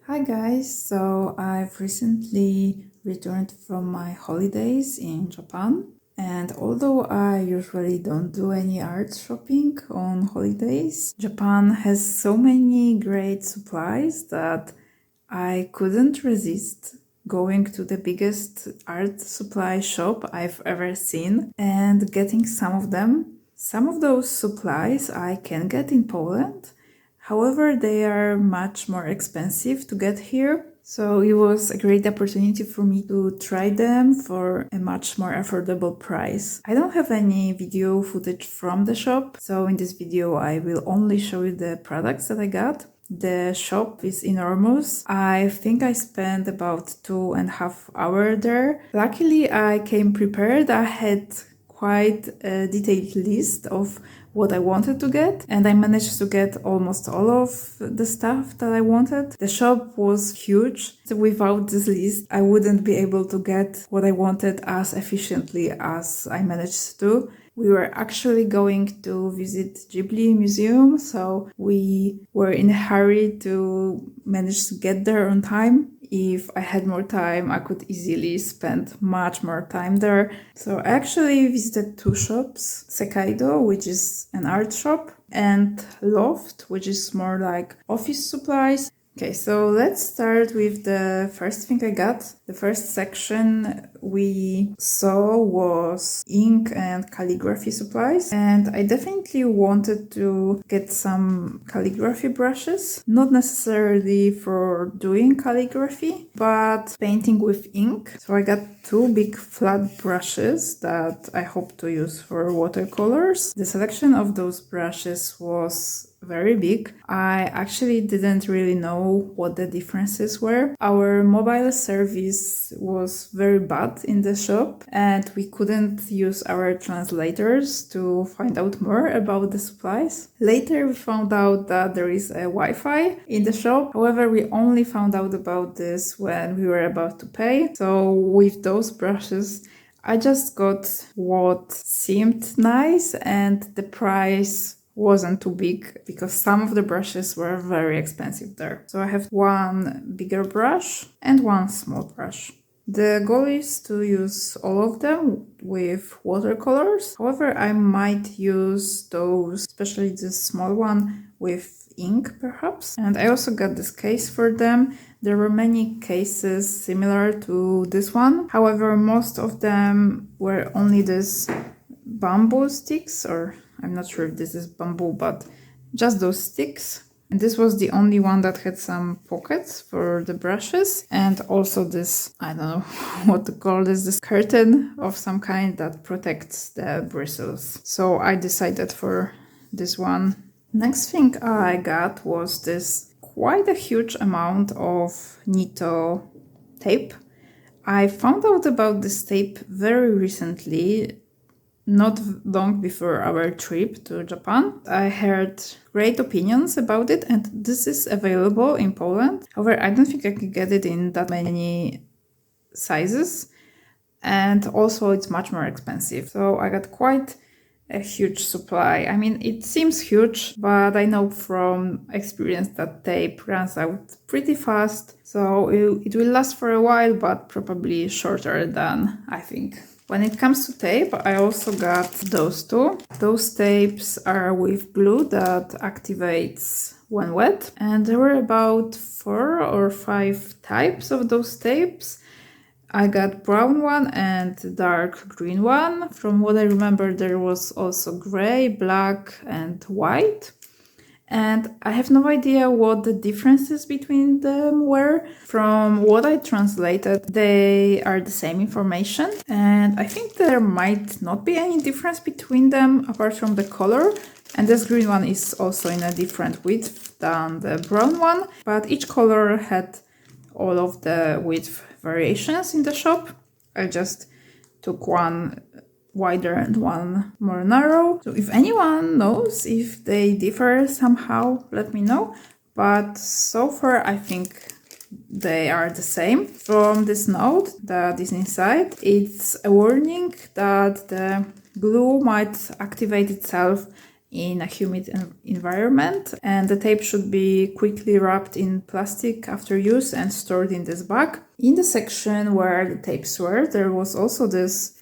Hi guys, so I've recently returned from my holidays in Japan, and although I usually don't do any art shopping on holidays, Japan has so many great supplies that I couldn't resist going to the biggest art supply shop I've ever seen and getting some of them. Some of those supplies I can get in Poland. However, they are much more expensive to get here. So it was a great opportunity for me to try them for a much more affordable price. I don't have any video footage from the shop, so in this video I will only show you the products that I got. The shop is enormous. I think I spent about 2.5 hours there. Luckily, I came prepared. I had quite a detailed list of what I wanted to get, and I managed to get almost all of the stuff that I wanted. The shop was huge, so without this list I wouldn't be able to get what I wanted as efficiently as I managed to. We were actually going to visit Ghibli Museum, so we were in a hurry to manage to get there on time. If I had more time, I could easily spend much more time there. So I actually visited two shops, Sekaido, which is an art shop, and Loft, which is more like office supplies. Okay, so let's start with the first thing I got. The first section we saw was ink and calligraphy supplies, and I definitely wanted to get some calligraphy brushes, not necessarily for doing calligraphy, but painting with ink. So I got two big flat brushes that I hope to use for watercolors. The selection of those brushes was very big. I actually didn't really know what the differences were. Our mobile service was very bad in the shop, and we couldn't use our translators to find out more about the supplies. Later we found out that there is a Wi-Fi in the shop. However, we only found out about this when we were about to pay. So with those brushes, I just got what seemed nice, and the price wasn't too big because some of the brushes were very expensive there. So I have one bigger brush and one small brush. The goal is to use all of them with watercolors. However, I might use those, especially this small one, with ink perhaps. And I also got this case for them. There were many cases similar to this one. However, most of them were only this bamboo sticks, or I'm not sure if this is bamboo, but just those sticks. And this was the only one that had some pockets for the brushes, and also this, I don't know what to call this curtain of some kind that protects the bristles. So I decided for this one. Next thing I got was this quite a huge amount of Nito tape. I found out about this tape very recently, not long before our trip to Japan. I heard great opinions about it, and this is available in Poland. However, I don't think I can get it in that many sizes, and also it's much more expensive. So I got quite a huge supply. I mean, it seems huge, but I know from experience that tape runs out pretty fast. So it will last for a while, but probably shorter than I think. When it comes to tape, I also got those two. Those tapes are with glue that activates when wet. And there were about 4 or 5 types of those tapes. I got brown one and dark green one. From what I remember, there was also gray, black, and white. And I have no idea what the differences between them were. From what I translated, they are the same information. And I think there might not be any difference between them apart from the color. And this green one is also in a different width than the brown one. But each color had all of the width variations in the shop. I just took one wider and one more narrow. So if anyone knows if they differ somehow, let me know. But so far I think they are the same. From this note that is inside, it's a warning that the glue might activate itself in a humid environment, and the tape should be quickly wrapped in plastic after use and stored in this bag. In the section where the tapes were, there was also this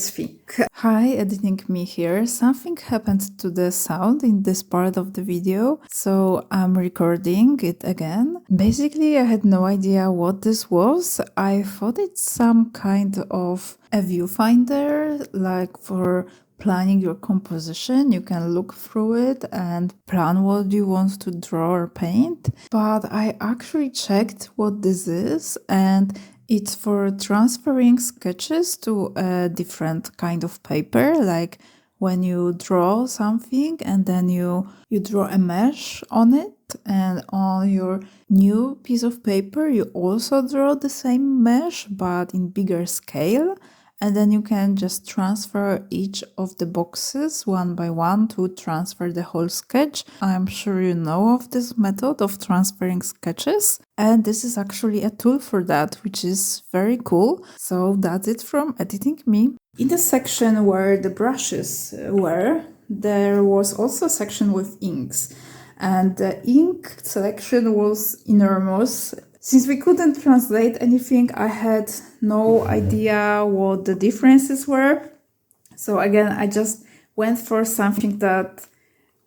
thing. Hi, editing me here. Something happened to the sound in this part of the video, so I'm recording it again. Basically, I had no idea what this was. I thought it's some kind of a viewfinder, like for planning your composition. You can look through it and plan what you want to draw or paint. But I actually checked what this is, and it's for transferring sketches to a different kind of paper, like when you draw something and then you draw a mesh on it, and on your new piece of paper you also draw the same mesh but in bigger scale, and then you can just transfer each of the boxes one by one to transfer the whole sketch. I'm sure you know of this method of transferring sketches, and this is actually a tool for that, which is very cool. So that's it from Editing Me. In the section where the brushes were, there was also a section with inks, and the ink selection was enormous. Since we couldn't translate anything, I had no idea what the differences were. So again, I just went for something that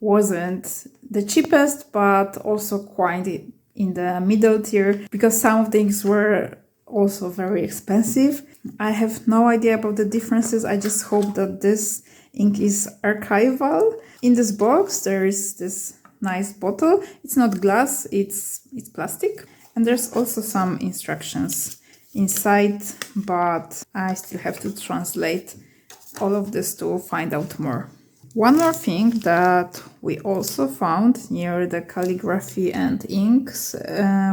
wasn't the cheapest, but also quite in the middle tier, because some things were also very expensive. I have no idea about the differences. I just hope that this ink is archival. In this box, there is this nice bottle. It's not glass, it's plastic. And there's also some instructions inside, but I still have to translate all of this to find out more. One more thing that we also found near the calligraphy and inks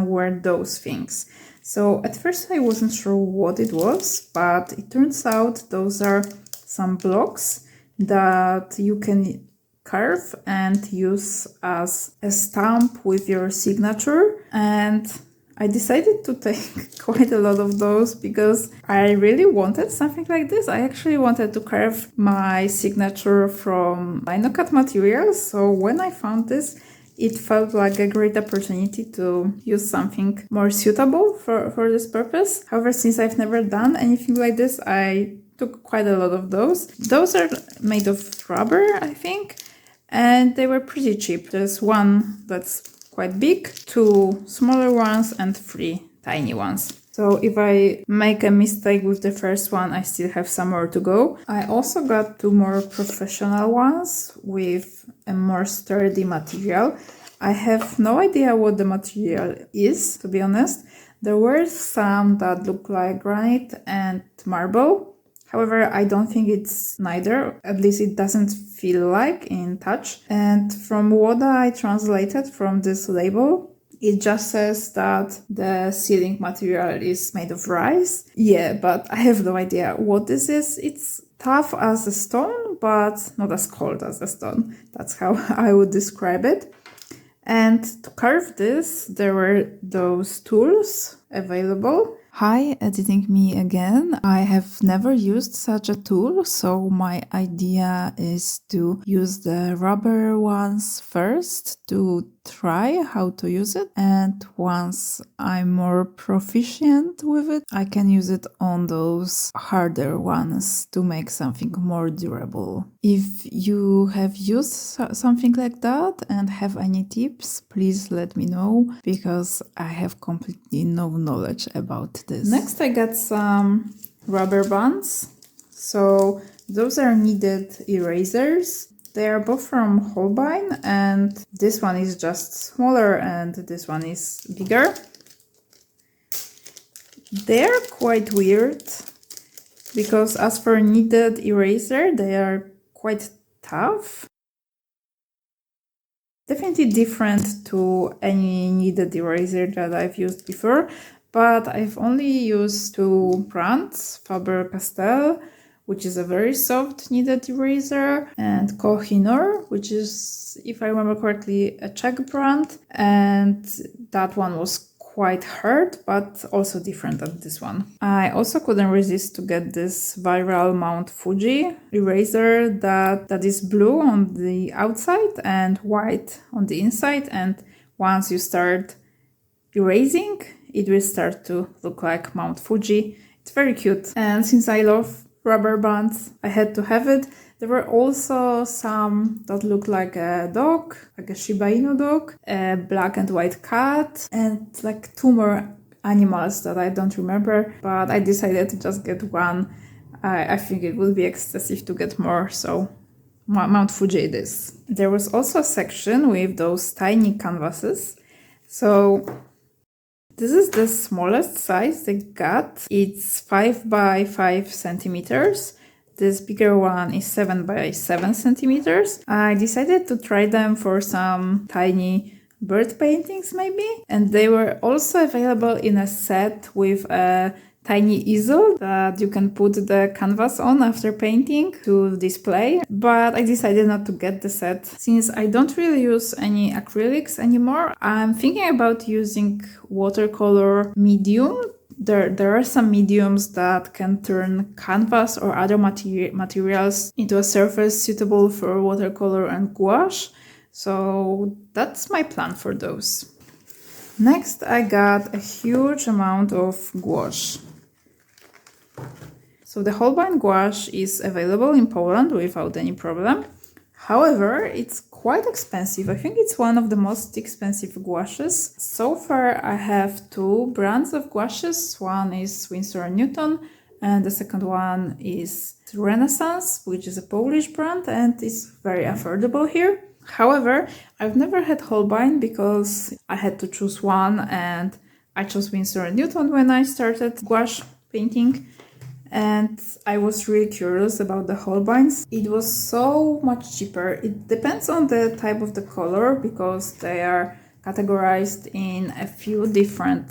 were those things. So at first I wasn't sure what it was, but it turns out those are some blocks that you can carve and use as a stamp with your signature. And I decided to take quite a lot of those because I really wanted something like this. I actually wanted to carve my signature from linocut materials. So when I found this, it felt like a great opportunity to use something more suitable for this purpose. However, since I've never done anything like this, I took quite a lot of those. Those are made of rubber, I think, and they were pretty cheap. There's one that's quite big, 2 smaller ones, and 3 tiny ones. So if I make a mistake with the first one, I still have some more to go. I also got 2 more professional ones with a more sturdy material. I have no idea what the material is, to be honest. There were some that look like granite and marble. However, I don't think it's neither. At least it doesn't feel like in touch. And from what I translated from this label, it just says that the sealing material is made of rice. Yeah, but I have no idea what this is. It's tough as a stone, but not as cold as a stone. That's how I would describe it. And to carve this, there were those tools available. Hi, Editing Me again. I have never used such a tool, so my idea is to use the rubber ones first to try how to use it, and once I'm more proficient with it, I can use it on those harder ones to make something more durable. If you have used something like that and have any tips, please let me know, because I have completely no knowledge about this. Next, I got some rubber bands. So those are kneaded erasers. They are both from Holbein, and this one is just smaller and this one is bigger. They're quite weird because as for kneaded eraser, they are quite tough. Definitely different to any kneaded eraser that I've used before, but I've only used 2 brands, Faber-Castell, which is a very soft kneaded eraser, and Kohinoor, which is, if I remember correctly, a Czech brand, and that one was quite hard, but also different than this one. I also couldn't resist to get this viral Mount Fuji eraser that is blue on the outside and white on the inside, and once you start erasing, it will start to look like Mount Fuji. It's very cute, and since I love rubber bands, I had to have it. There were also some that looked like a dog, like a Shiba Inu dog, a black and white cat, and like 2 more animals that I don't remember, but I decided to just get one. I think it would be excessive to get more, so Mount Fuji it is. There was also a section with those tiny canvases. So this is the smallest size they got. It's 5 by 5 centimeters. This bigger one is 7 by 7 centimeters. I decided to try them for some tiny bird paintings maybe. And they were also available in a set with a tiny easel that you can put the canvas on after painting to display. But I decided not to get the set since I don't really use any acrylics anymore. I'm thinking about using watercolor medium. There are some mediums that can turn canvas or other materials into a surface suitable for watercolor and gouache. So that's my plan for those. Next, I got a huge amount of gouache. So the Holbein gouache is available in Poland without any problem. However, it's quite expensive. I think it's one of the most expensive gouaches. So far, I have 2 brands of gouaches. One is Winsor & Newton, and the second one is Renaissance, which is a Polish brand, and it's very affordable here. However, I've never had Holbein because I had to choose one, and I chose Winsor & Newton when I started gouache painting. And I was really curious about the Holbeins. It was so much cheaper. It depends on the type of the color because they are categorized in a few different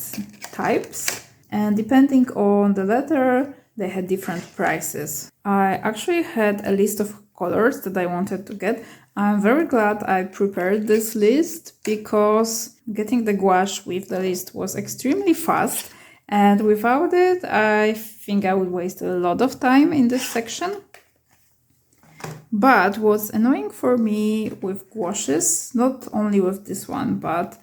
types. And depending on the letter, they had different prices. I actually had a list of colors that I wanted to get. I'm very glad I prepared this list because getting the gouache with the list was extremely fast. And without it, I think I would waste a lot of time in this section. But what's annoying for me with gouaches, not only with this one, but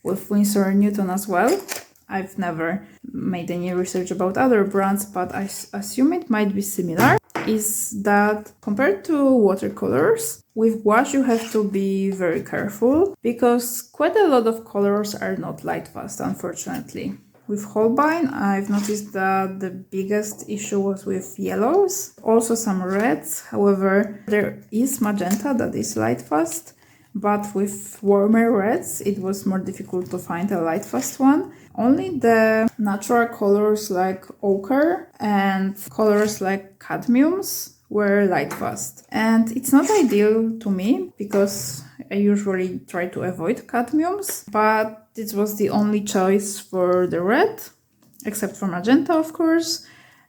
with Winsor & Newton as well, I've never made any research about other brands, but I assume it might be similar, is that compared to watercolors, with gouache you have to be very careful because quite a lot of colors are not light fast, unfortunately. With Holbein, I've noticed that the biggest issue was with yellows, also some reds. However, there is magenta that is light fast, but with warmer reds, it was more difficult to find a light fast one. Only the natural colors like ochre and colors like cadmiums were light fast. And it's not ideal to me because I usually try to avoid cadmiums, but this was the only choice for the red, except for magenta, of course.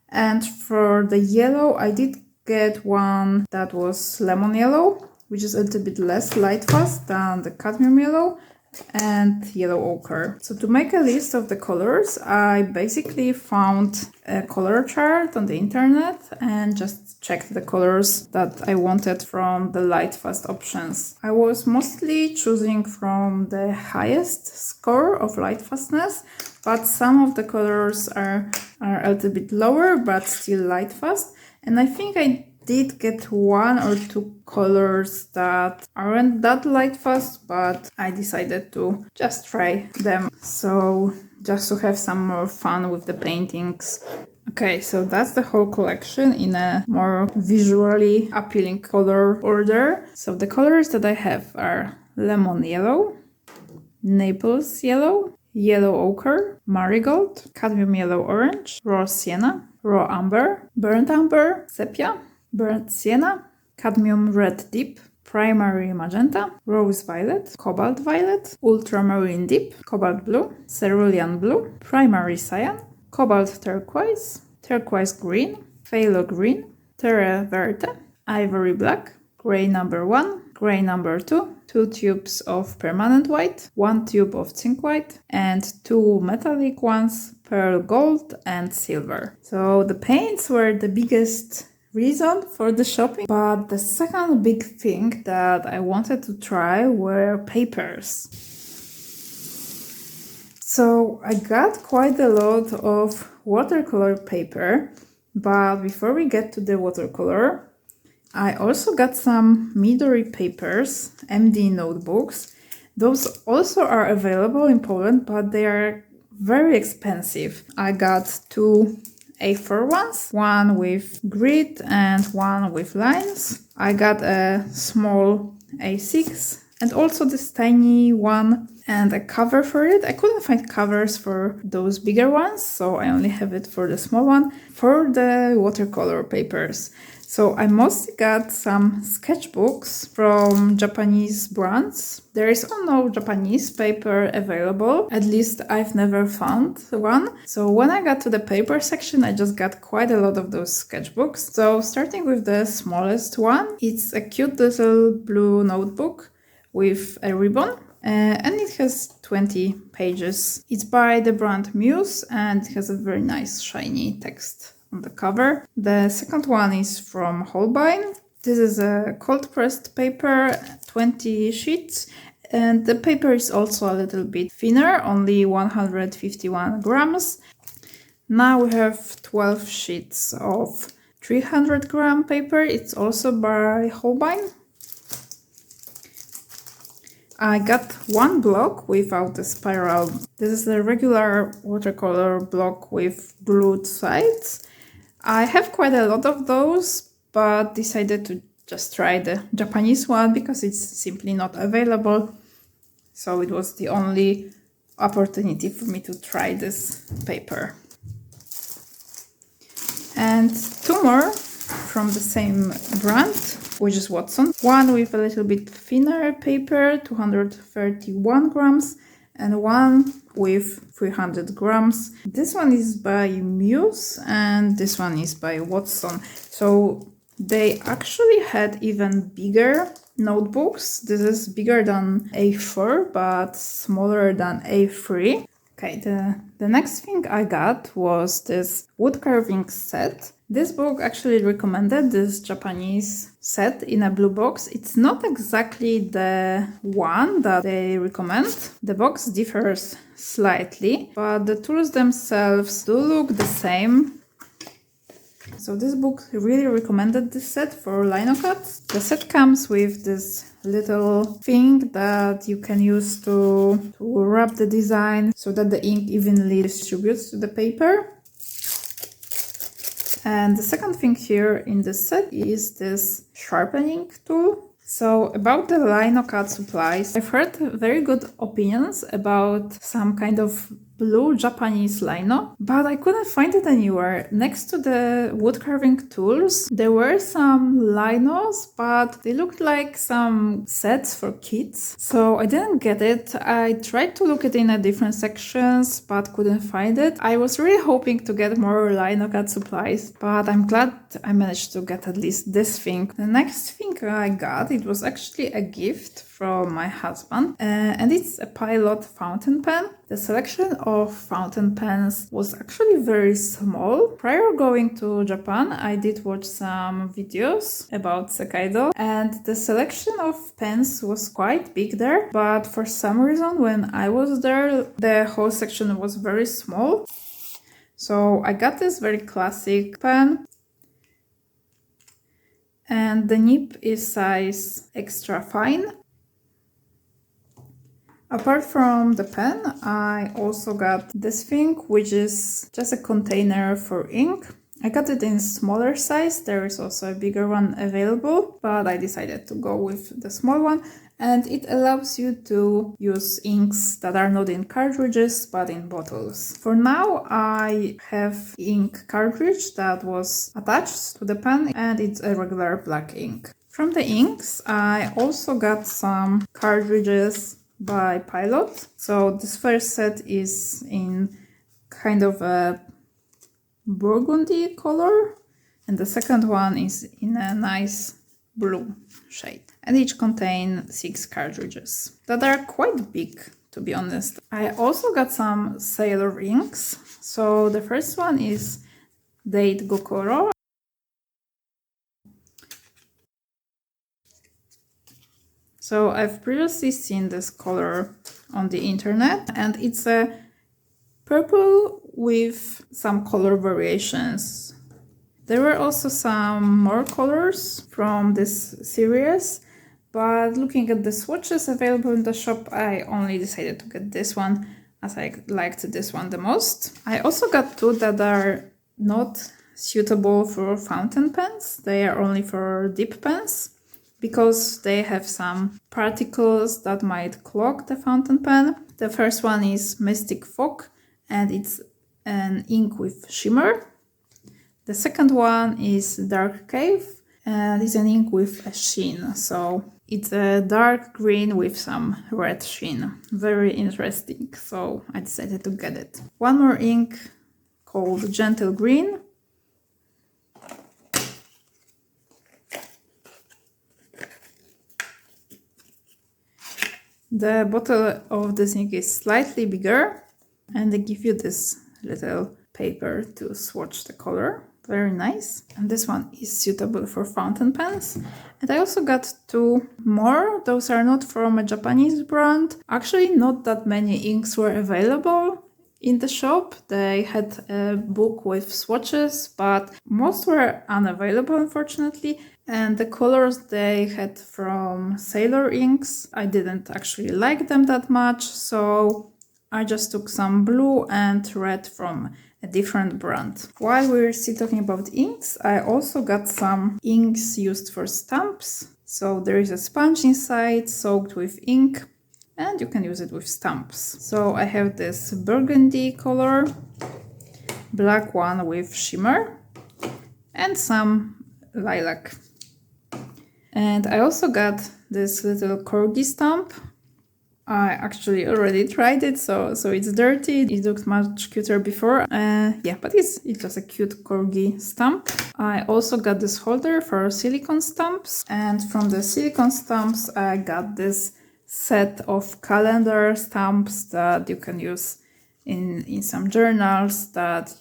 And for the yellow, I did get one that was lemon yellow, which is a little bit less light fast than the cadmium yellow, and yellow ochre. So to make a list of the colors, I basically found a color chart on the internet and just checked the colors that I wanted from the light fast options. I was mostly choosing from the highest score of light fastness, but some of the colors are a little bit lower but still light fast, and I think I did get 1 or 2 colors that aren't that light fast, but I decided to just try them, so just to have some more fun with the paintings. Okay, so that's the whole collection in a more visually appealing color order. So the colors that I have are lemon yellow, Naples yellow, yellow ochre, marigold, cadmium yellow orange, raw sienna, raw amber, sepia, burnt sienna, cadmium red deep, primary magenta, rose violet, cobalt violet, ultramarine deep, cobalt blue, cerulean blue, primary cyan, cobalt turquoise, turquoise green, phthalo green, terra verte, ivory black, gray number 1, gray number 2, 2 tubes of permanent white, 1 tube of zinc white, and 2 metallic ones, pearl gold and silver. So the paints were the biggest reason for the shopping, but the second big thing that I wanted to try were papers. So I got quite a lot of watercolor paper, but before we get to the watercolor, I also got some Midori papers, MD notebooks. Those also are available in Poland, but they are very expensive. I got 2 A4 ones, one with grid and one with lines. I got a small A6 and also this tiny one and a cover for it. I couldn't find covers for those bigger ones, so I only have it for the small one. For the watercolor papers, so I mostly got some sketchbooks from Japanese brands. There is no Japanese paper available, at least I've never found one. So when I got to the paper section, I just got quite a lot of those sketchbooks. So starting with the smallest one, it's a cute little blue notebook with a ribbon. And it has 20 pages. It's by the brand Muse and it has a very nice shiny text on the cover. The second one is from Holbein. This is a cold pressed paper, 20 sheets, and the paper is also a little bit thinner, only 151 grams. Now we have 12 sheets of 300 gram paper. It's also by Holbein. I got one block without the spiral. This is the regular watercolor block with glued sides. I have quite a lot of those, but decided to just try the Japanese one because it's simply not available. So it was the only opportunity for me to try this paper. And 2 more from the same brand, which is Watson. One with a little bit thinner paper, 231 grams, and one with 300 grams. This one is by Muse and this one is by Watson. So they actually had even bigger notebooks. This is bigger than A4 but smaller than A3. Okay, the next thing I got was this woodcarving set. This book actually recommended this Japanese set in a blue box. It's not exactly the one that they recommend. The box differs slightly, but the tools themselves do look the same. So this book really recommended this set for linocuts. The set comes with this little thing that you can use to wrap the design so that the ink evenly distributes to the paper. And the second thing here in the set is this sharpening tool. So about the linocut supplies, I've heard very good opinions about some kind of blue Japanese lino, but I couldn't find it anywhere. Next to the woodcarving tools, there were some linos, but they looked like some sets for kids. So I didn't get it. I tried to look it in a different sections, but couldn't find it. I was really hoping to get more linocut supplies, but I'm glad I managed to get at least this thing. The next thing I got, it was actually a gift from my husband, and it's a Pilot fountain pen. The selection of fountain pens was actually very small. Prior going to Japan, I did watch some videos about Sekaido, and the selection of pens was quite big there, but for some reason when I was there, the whole section was very small. So I got this very classic pen, and the nib is size extra fine. Apart from the pen, I also got this thing, which is just a container for ink. I got it in smaller size. There is also a bigger one available, but I decided to go with the small one. And it allows you to use inks that are not in cartridges, but in bottles. For now, I have ink cartridge that was attached to the pen, and it's a regular black ink. From the inks, I also got some cartridges by Pilot. So this first set is in kind of a burgundy color, and the second one is in a nice blue shade. and each contain 6 cartridges that are quite big, to be honest. I also got some Sailor inks. So the first one is Date Gokoro. So I've previously seen this color on the internet, and it's a purple with some color variations. There were also some more colors from this series, but looking at the swatches available in the shop, I only decided to get this one as I liked this one the most. I also got 2 that are not suitable for fountain pens. They are only for dip pens because they have some particles that might clog the fountain pen. The first one is Mystic Fog, and it's an ink with shimmer. The second one is Dark Cave, and it's an ink with a sheen. So it's a dark green with some red sheen. Very interesting, so I decided to get it. One more ink called Gentle Green. The bottle of this ink is slightly bigger, and they give you this little paper to swatch the color. Very nice. And this one is suitable for fountain pens. And I also got 2 more. Those are not from a Japanese brand. Actually, not that many inks were available in the shop. They had a book with swatches, but most were unavailable, unfortunately. And the colors they had from Sailor inks, I didn't actually like them that much, so I just took some blue and red from a different brand. While we're still talking about inks, I also got some inks used for stamps. So there is a sponge inside soaked with ink, and you can use it with stamps. So I have this burgundy color, black one with shimmer, and some lilac. And I also got this little corgi stamp. I actually already tried it, so it's dirty. It looked much cuter before. Yeah, but it's just a cute corgi stamp. I also got this holder for silicone stamps, and from the silicone stamps I got this set of calendar stamps that you can use in some journals that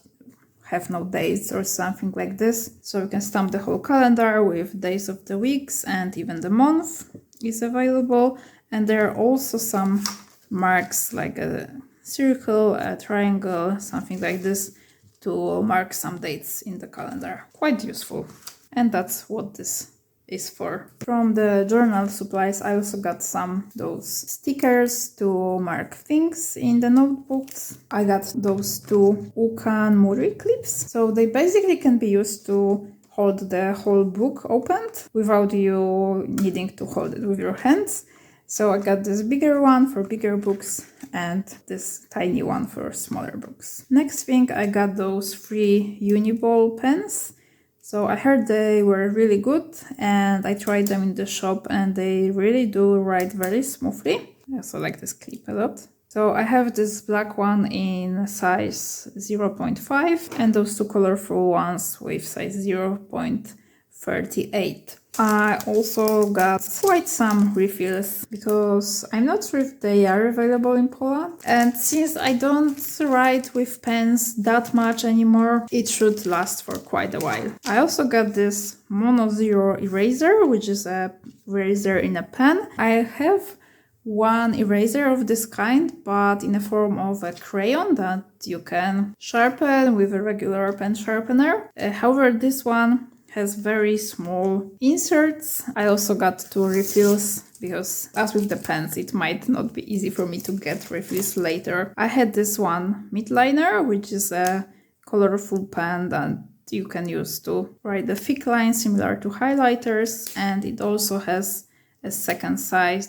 have no dates or something like this. So you can stamp the whole calendar with days of the weeks, and even the month is available. And there are also some marks like a circle, a triangle, something like this to mark some dates in the calendar. Quite useful. And that's what this is for. From the journal supplies, I also got some those stickers to mark things in the notebooks. I got those 2 Ukan Muri clips. So they basically can be used to hold the whole book opened without you needing to hold it with your hands. So I got this bigger one for bigger books and this tiny one for smaller books. Next thing, I got those 3 Uniball pens. So I heard they were really good, and I tried them in the shop, and they really do write very smoothly. I also like this clip a lot. So I have this black one in size 0.5 and those 2 colorful ones with size 0.38. I also got quite some refills because I'm not sure if they are available in Poland. And since I don't write with pens that much anymore, it should last for quite a while. I also got this Mono Zero eraser, which is a eraser in a pen. I have one eraser of this kind, but in the form of a crayon that you can sharpen with a regular pen sharpener. However, this one has very small inserts. I also got 2 refills because, as with the pens, it might not be easy for me to get refills later. I had this one midliner, which is a colorful pen that you can use to write the thick lines similar to highlighters, and it also has a second side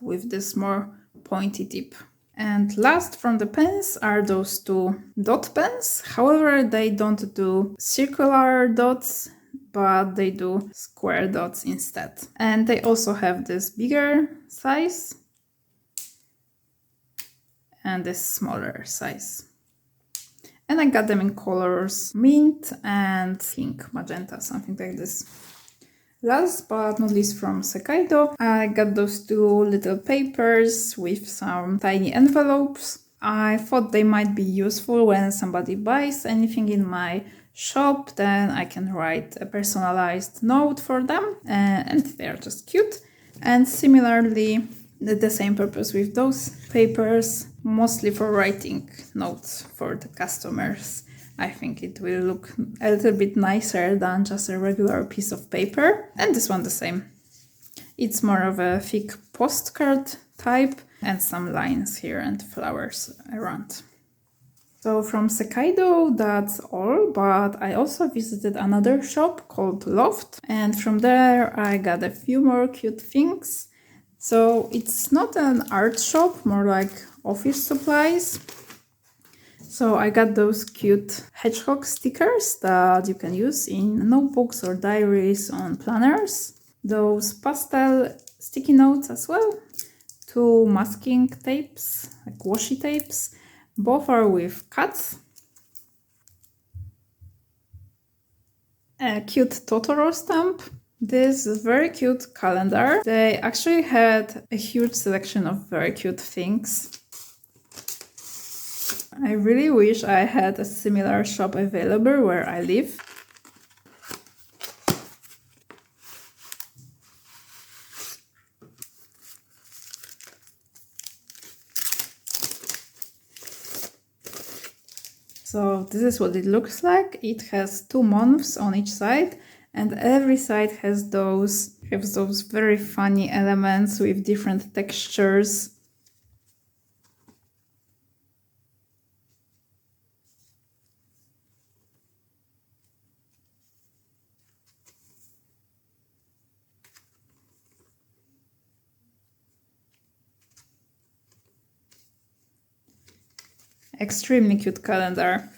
with this more pointy tip. And last from the pens are those 2 dot pens. However, they don't do circular dots, but they do square dots instead. And they also have this bigger size and this smaller size. And I got them in colors mint and pink, magenta, something like this. Last but not least, from Sekaido, I got those two little papers with some tiny envelopes. I thought they might be useful when somebody buys anything in my shop, then I can write a personalized note for them, and they're just cute. And similarly, the same purpose with those papers, mostly for writing notes for the customers. I think it will look a little bit nicer than just a regular piece of paper. And this one the same. It's more of a thick postcard type and some lines here and flowers around. So from Sekaido, that's all, but I also visited another shop called Loft, and from there I got a few more cute things. So it's not an art shop, more like office supplies. So I got those cute hedgehog stickers that you can use in notebooks or diaries, on planners. Those pastel sticky notes as well. Two masking tapes, like washi tapes. Both are with cuts. A cute Totoro stamp. This very cute calendar. They actually had a huge selection of very cute things. I really wish I had a similar shop available where I live. So this is what it looks like. It has 2 months on each side, and every side has those very funny elements with different textures. Extremely cute calendar.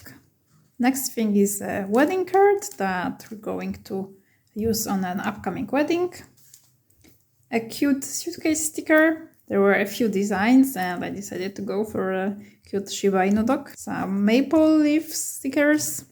Next thing is a wedding card that we're going to use on an upcoming wedding. A cute suitcase sticker. There were a few designs and I decided to go for a cute Shiba Inu dog. Some maple leaf stickers.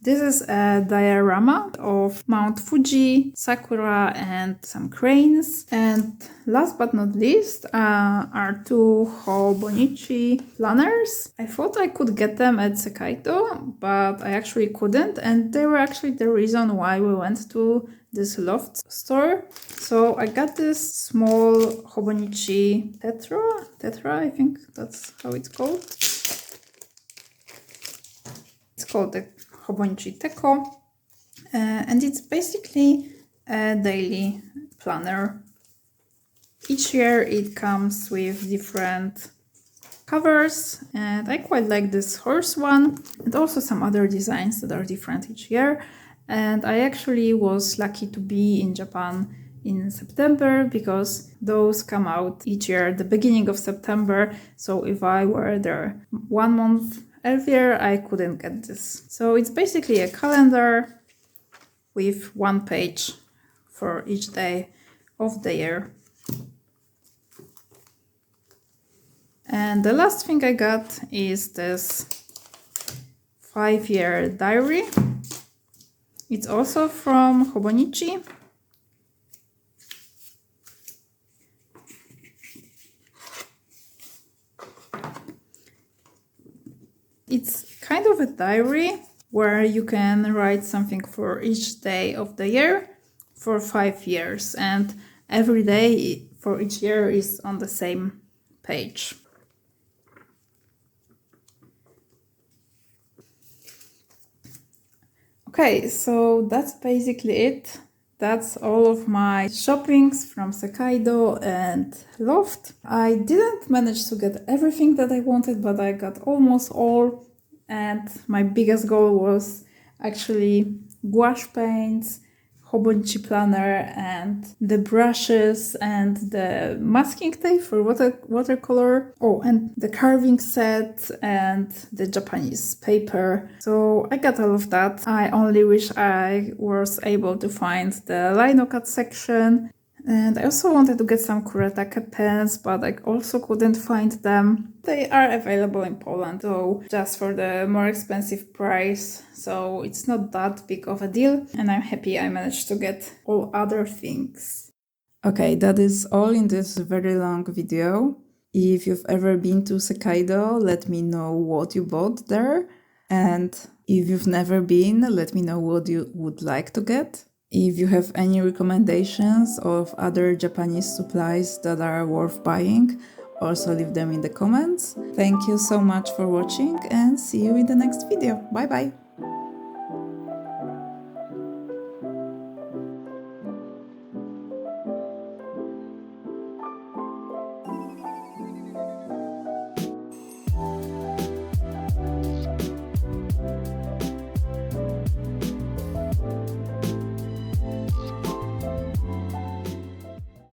This is a diorama of Mount Fuji, sakura, and some cranes. And last but not least are 2 Hobonichi planners. I thought I could get them at Sekaido, but I actually couldn't. And they were actually the reason why we went to this Loft store. So I got this small Hobonichi tetra, I think that's how it's called. It's called the Hobonichi techo, and it's basically a daily planner. Each year it comes with different covers, and I quite like this horse one, and also some other designs that are different each year. And I actually was lucky to be in Japan in September, because those come out each year at the beginning of September. So if I were there 1 month earlier, I couldn't get this. So it's basically a calendar with 1 page for each day of the year. And the last thing I got is this 5-year diary. It's also from Hobonichi. It's kind of a diary where you can write something for each day of the year for 5 years, and every day for each year is on the same page. Okay, so that's basically it. That's all of my shoppings from Sekaido and Loft. I didn't manage to get everything that I wanted, but I got almost all. And my biggest goal was actually gouache paints, Hobonichi planner, and the brushes and the masking tape for watercolor. Oh, and the carving set and the Japanese paper. So I got all of that. I only wish I was able to find the linocut section. And I also wanted to get some Kuretake pens, but I also couldn't find them. They are available in Poland, though, just for the more expensive price, so it's not that big of a deal, and I'm happy I managed to get all other things. Okay, that is all in this very long video. If you've ever been to Sekaido, let me know what you bought there. And if you've never been, let me know what you would like to get. If you have any recommendations of other Japanese supplies that are worth buying, also leave them in the comments. Thank you so much for watching and see you in the next video. Bye bye!